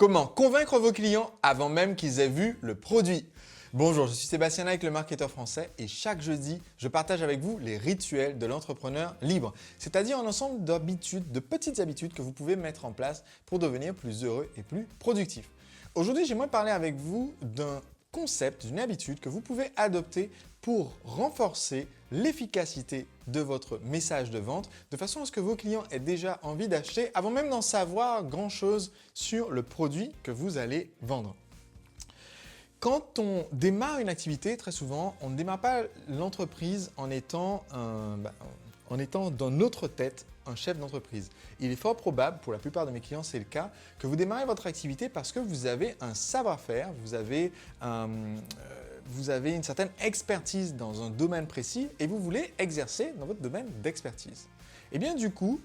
Comment convaincre vos clients avant même qu'ils aient vu le produit? Bonjour, je suis Sébastien Naik, le marketeur français et chaque jeudi, je partage avec vous les rituels de l'entrepreneur libre, c'est-à-dire un ensemble d'habitudes, de petites habitudes que vous pouvez mettre en place pour devenir plus heureux et plus productif. Aujourd'hui, j'aimerais parler avec vous d'un concept, d'une habitude que vous pouvez adopter pour renforcer l'efficacité de votre message de vente de façon à ce que vos clients aient déjà envie d'acheter avant même d'en savoir grand-chose sur le produit que vous allez vendre. Quand on démarre une activité, très souvent, on ne démarre pas l'entreprise en étant dans notre tête un chef d'entreprise. Il est fort probable, pour la plupart de mes clients c'est le cas, que vous démarrez votre activité parce que vous avez un savoir-faire, vous avez une certaine expertise dans un domaine précis et vous voulez exercer dans votre domaine d'expertise. Et bien du coup,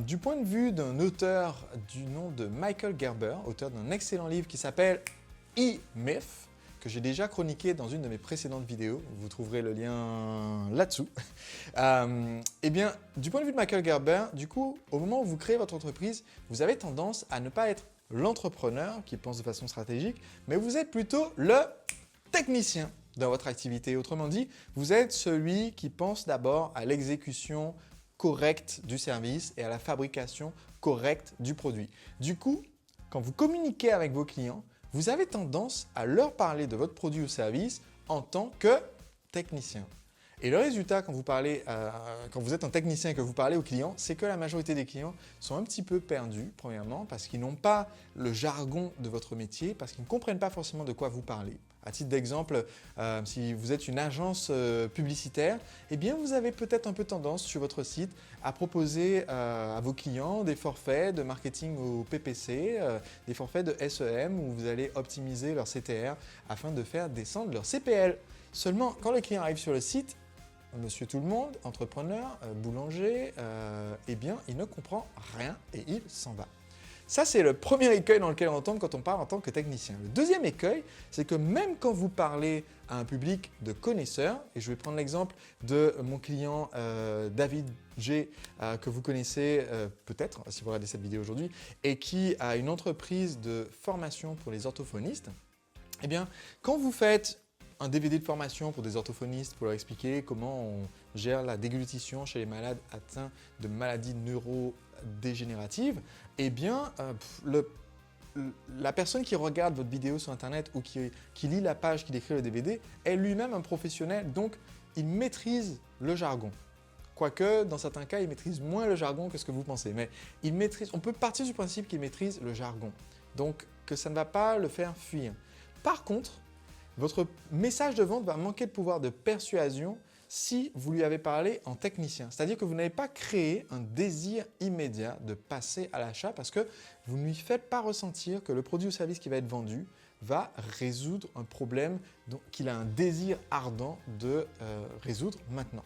du point de vue d'un auteur du nom de Michael Gerber, auteur d'un excellent livre qui s'appelle E-Myth, que j'ai déjà chroniqué dans une de mes précédentes vidéos, vous trouverez le lien là-dessous. Eh bien, du point de vue de Michael Gerber, du coup, au moment où vous créez votre entreprise, vous avez tendance à ne pas être l'entrepreneur qui pense de façon stratégique, mais vous êtes plutôt le technicien dans votre activité. Autrement dit, vous êtes celui qui pense d'abord à l'exécution correcte du service et à la fabrication correcte du produit. Du coup, quand vous communiquez avec vos clients, vous avez tendance à leur parler de votre produit ou service en tant que technicien. Et le résultat, quand vous êtes un technicien et que vous parlez aux clients, c'est que la majorité des clients sont un petit peu perdus, premièrement, parce qu'ils n'ont pas le jargon de votre métier, parce qu'ils ne comprennent pas forcément de quoi vous parlez. À titre d'exemple, si vous êtes une agence publicitaire, eh bien vous avez peut-être un peu tendance sur votre site à proposer à vos clients des forfaits de marketing au PPC, des forfaits de SEM où vous allez optimiser leur CTR afin de faire descendre leur CPL. Seulement, quand le client arrive sur le site, Monsieur Tout-le-Monde, entrepreneur, boulanger, eh bien, il ne comprend rien et il s'en va. Ça, c'est le premier écueil dans lequel on tombe quand on parle en tant que technicien. Le deuxième écueil, c'est que même quand vous parlez à un public de connaisseurs, et je vais prendre l'exemple de mon client David G, que vous connaissez peut-être si vous regardez cette vidéo aujourd'hui, et qui a une entreprise de formation pour les orthophonistes, eh bien, quand vous faites un DVD de formation pour des orthophonistes pour leur expliquer comment on gère la déglutition chez les malades atteints de maladies neurodégénératives, eh bien, la personne qui regarde votre vidéo sur Internet ou qui lit la page qui décrit le DVD est lui-même un professionnel, donc il maîtrise le jargon. Quoique, dans certains cas, il maîtrise moins le jargon que ce que vous pensez, mais on peut partir du principe qu'il maîtrise le jargon, donc que ça ne va pas le faire fuir. Par contre, votre message de vente va manquer de pouvoir de persuasion si vous lui avez parlé en technicien. C'est-à-dire que vous n'avez pas créé un désir immédiat de passer à l'achat parce que vous ne lui faites pas ressentir que le produit ou service qui va être vendu va résoudre un problème qu'il a un désir ardent de résoudre maintenant.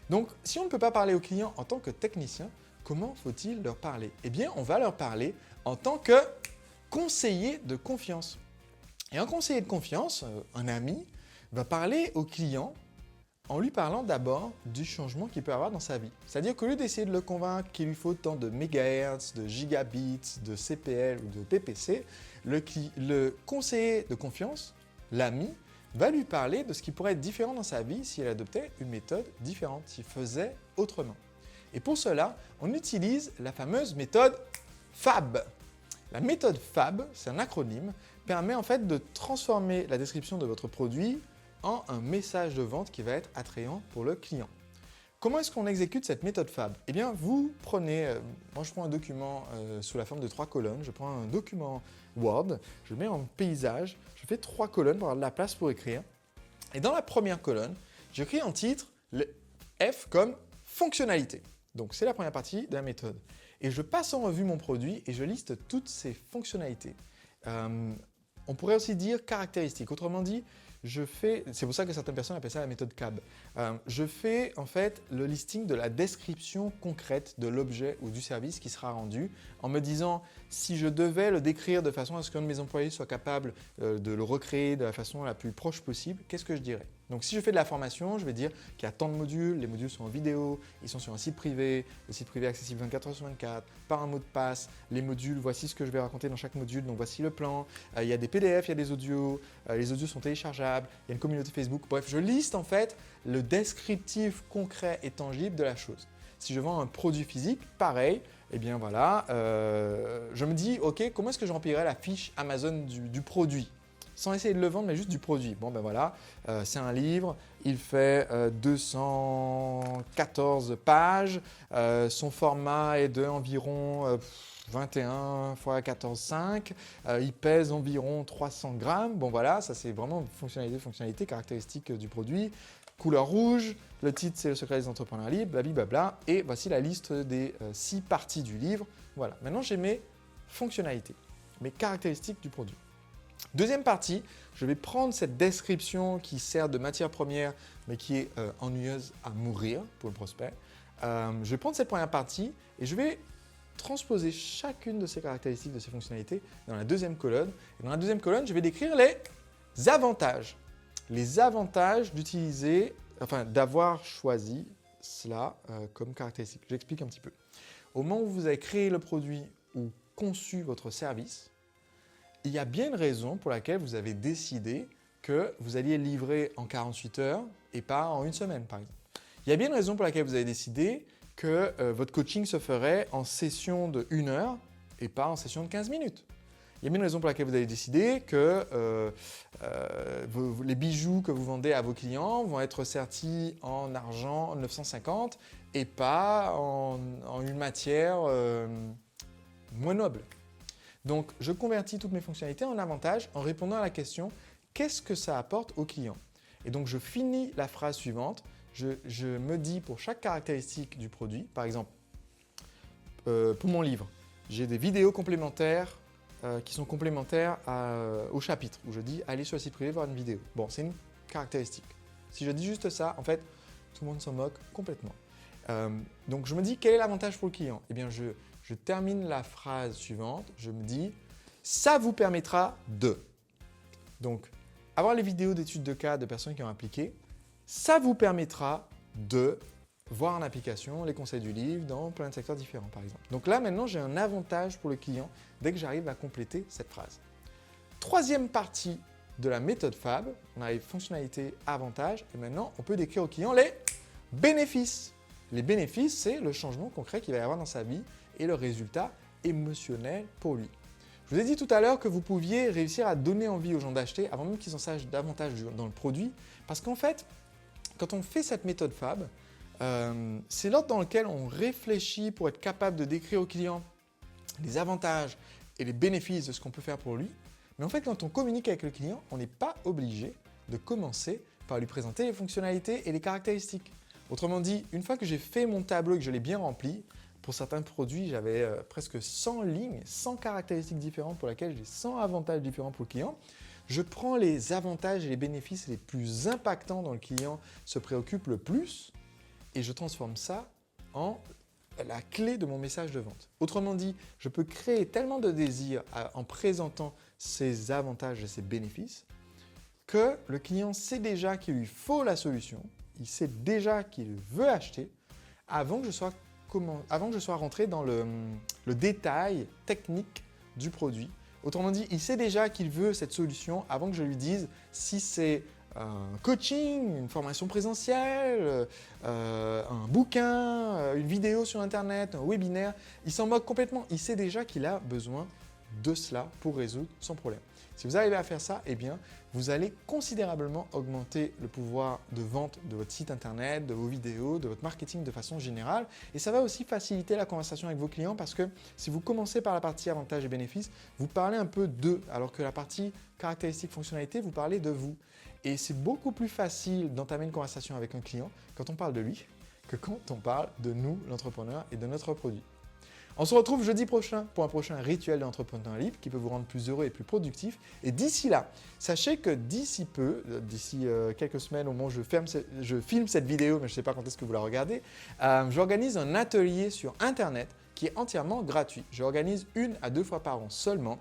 Donc, si on ne peut pas parler aux clients en tant que technicien, comment faut-il leur parler? Eh bien, on va leur parler en tant que conseiller de confiance. Et un conseiller de confiance, un ami, va parler au client en lui parlant d'abord du changement qu'il peut avoir dans sa vie. C'est-à-dire qu'au lieu d'essayer de le convaincre qu'il lui faut tant de mégahertz, de gigabits, de CPL ou de PPC, le conseiller de confiance, l'ami, va lui parler de ce qui pourrait être différent dans sa vie s'il adoptait une méthode différente, s'il faisait autrement. Et pour cela, on utilise la fameuse méthode FAB. La méthode FAB, c'est un acronyme, permet en fait de transformer la description de votre produit en un message de vente qui va être attrayant pour le client. Comment est-ce qu'on exécute cette méthode FAB? Eh bien, vous prenez, moi je prends un document sous la forme de 3 colonnes, je prends un document Word, je le mets en paysage, je fais 3 colonnes pour avoir de la place pour écrire. Et dans la première colonne, j'écris en titre le F comme fonctionnalité. Donc, c'est la première partie de la méthode. Et je passe en revue mon produit et je liste toutes ses fonctionnalités. On pourrait aussi dire caractéristiques. Autrement dit, c'est pour ça que certaines personnes appellent ça la méthode CAB. Je fais en fait le listing de la description concrète de l'objet ou du service qui sera rendu en me disant si je devais le décrire de façon à ce qu'un de mes employés soit capable de le recréer de la façon la plus proche possible, qu'est-ce que je dirais? Donc si je fais de la formation, je vais dire qu'il y a tant de modules, les modules sont en vidéo, ils sont sur un site privé, le site privé est accessible 24 h sur 24, par un mot de passe, les modules, voici ce que je vais raconter dans chaque module, donc voici le plan, il y a des PDF, il y a des audios, les audios sont téléchargeables, il y a une communauté Facebook, bref, je liste en fait le descriptif concret et tangible de la chose. Si je vends un produit physique, pareil, eh bien voilà, je me dis, ok, comment est-ce que je remplirai la fiche Amazon du produit ? Sans essayer de le vendre, mais juste du produit. Bon ben voilà, c'est un livre, il fait 214 pages, son format est de environ 21 x 14,5, il pèse environ 300 grammes. Bon voilà, ça c'est vraiment fonctionnalité, caractéristique du produit. Couleur rouge, le titre c'est Le secret des entrepreneurs libres, blablabla, et voici la liste des 6 parties du livre. Voilà, maintenant j'ai mes fonctionnalités, mes caractéristiques du produit. Deuxième partie, je vais prendre cette description qui sert de matière première mais qui est ennuyeuse à mourir pour le prospect. Je vais prendre cette première partie et je vais transposer chacune de ces caractéristiques, de ces fonctionnalités dans la deuxième colonne. Et dans la deuxième colonne, je vais décrire les avantages. Les avantages d'utiliser, enfin d'avoir choisi cela comme caractéristique. J'explique un petit peu. Au moment où vous avez créé le produit ou conçu votre service, il y a bien une raison pour laquelle vous avez décidé que vous alliez livrer en 48 heures et pas en une semaine, par exemple. Il y a bien une raison pour laquelle vous avez décidé que votre coaching se ferait en session de 1 heure et pas en session de 15 minutes. Il y a bien une raison pour laquelle vous avez décidé que les bijoux que vous vendez à vos clients vont être sertis en argent 950 et pas en une matière moins noble. Donc, je convertis toutes mes fonctionnalités en avantages en répondant à la question « Qu'est-ce que ça apporte au client ?» Et donc, je finis la phrase suivante. Je me dis pour chaque caractéristique du produit, par exemple, pour mon livre, j'ai des vidéos complémentaires qui sont complémentaires au chapitre où je dis « Allez sur le site privé voir une vidéo ». Bon, c'est une caractéristique. Si je dis juste ça, en fait, tout le monde s'en moque complètement. Donc, je me dis « Quel est l'avantage pour le client ?» Eh bien, je termine la phrase suivante, je me dis « ça vous permettra de ». Donc, avoir les vidéos d'études de cas de personnes qui ont appliqué, ça vous permettra de voir en application les conseils du livre dans plein de secteurs différents, par exemple. Donc là, maintenant, j'ai un avantage pour le client dès que j'arrive à compléter cette phrase. Troisième partie de la méthode FAB, on a les fonctionnalités avantages et maintenant, on peut décrire au client les bénéfices. Les bénéfices, c'est le changement concret qu'il va y avoir dans sa vie et le résultat émotionnel pour lui. Je vous ai dit tout à l'heure que vous pouviez réussir à donner envie aux gens d'acheter avant même qu'ils en sachent davantage dans le produit parce qu'en fait, quand on fait cette méthode FAB, c'est l'ordre dans lequel on réfléchit pour être capable de décrire au client les avantages et les bénéfices de ce qu'on peut faire pour lui. Mais en fait, quand on communique avec le client, on n'est pas obligé de commencer par lui présenter les fonctionnalités et les caractéristiques. Autrement dit, une fois que j'ai fait mon tableau et que je l'ai bien rempli, pour certains produits, j'avais presque 100 lignes, 100 caractéristiques différentes pour lesquelles j'ai 100 avantages différents pour le client. Je prends les avantages et les bénéfices les plus impactants dont le client se préoccupe le plus et je transforme ça en la clé de mon message de vente. Autrement dit, je peux créer tellement de désir en présentant ces avantages et ces bénéfices que le client sait déjà qu'il lui faut la solution, il sait déjà qu'il veut acheter avant que je sois rentré dans le détail technique du produit. Autrement dit, il sait déjà qu'il veut cette solution avant que je lui dise si c'est un coaching, une formation présentielle, un bouquin, une vidéo sur Internet, un webinaire. Il s'en moque complètement. Il sait déjà qu'il a besoin de cela pour résoudre son problème. Si vous arrivez à faire ça, eh bien, vous allez considérablement augmenter le pouvoir de vente de votre site Internet, de vos vidéos, de votre marketing de façon générale. Et ça va aussi faciliter la conversation avec vos clients parce que si vous commencez par la partie avantages et bénéfices, vous parlez un peu d'eux, alors que la partie caractéristiques, fonctionnalités, vous parlez de vous. Et c'est beaucoup plus facile d'entamer une conversation avec un client quand on parle de lui que quand on parle de nous, l'entrepreneur, et de notre produit. On se retrouve jeudi prochain pour un prochain rituel de l'entrepreneur libre qui peut vous rendre plus heureux et plus productif. Et d'ici là, sachez que d'ici peu, d'ici quelques semaines au moment où je filme cette vidéo, mais je ne sais pas quand est-ce que vous la regardez, j'organise un atelier sur Internet qui est entièrement gratuit. J'organise 1 à 2 fois par an seulement.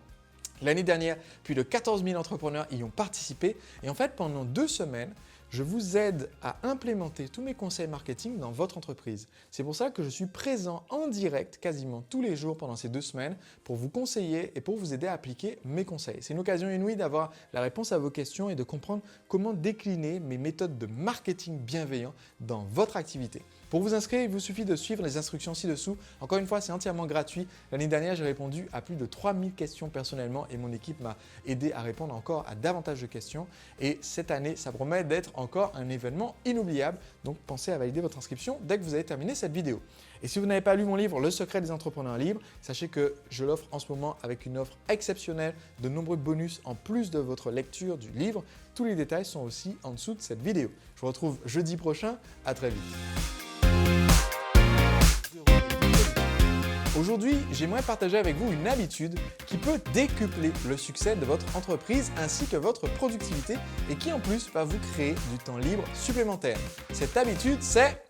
L'année dernière, plus de 14 000 entrepreneurs y ont participé. Et en fait, pendant 2 semaines, je vous aide à implémenter tous mes conseils marketing dans votre entreprise. C'est pour ça que je suis présent en direct quasiment tous les jours pendant ces 2 semaines pour vous conseiller et pour vous aider à appliquer mes conseils. C'est une occasion inouïe d'avoir la réponse à vos questions et de comprendre comment décliner mes méthodes de marketing bienveillant dans votre activité. Pour vous inscrire, il vous suffit de suivre les instructions ci-dessous. Encore une fois, c'est entièrement gratuit. L'année dernière, j'ai répondu à plus de 3000 questions personnellement et mon équipe m'a aidé à répondre encore à davantage de questions. Et cette année, ça promet d'être encore un événement inoubliable. Donc, pensez à valider votre inscription dès que vous avez terminé cette vidéo. Et si vous n'avez pas lu mon livre « Le secret des entrepreneurs libres », sachez que je l'offre en ce moment avec une offre exceptionnelle, de nombreux bonus en plus de votre lecture du livre. Tous les détails sont aussi en dessous de cette vidéo. Je vous retrouve jeudi prochain. À très vite. Aujourd'hui, j'aimerais partager avec vous une habitude qui peut décupler le succès de votre entreprise ainsi que votre productivité et qui en plus va vous créer du temps libre supplémentaire. Cette habitude, c'est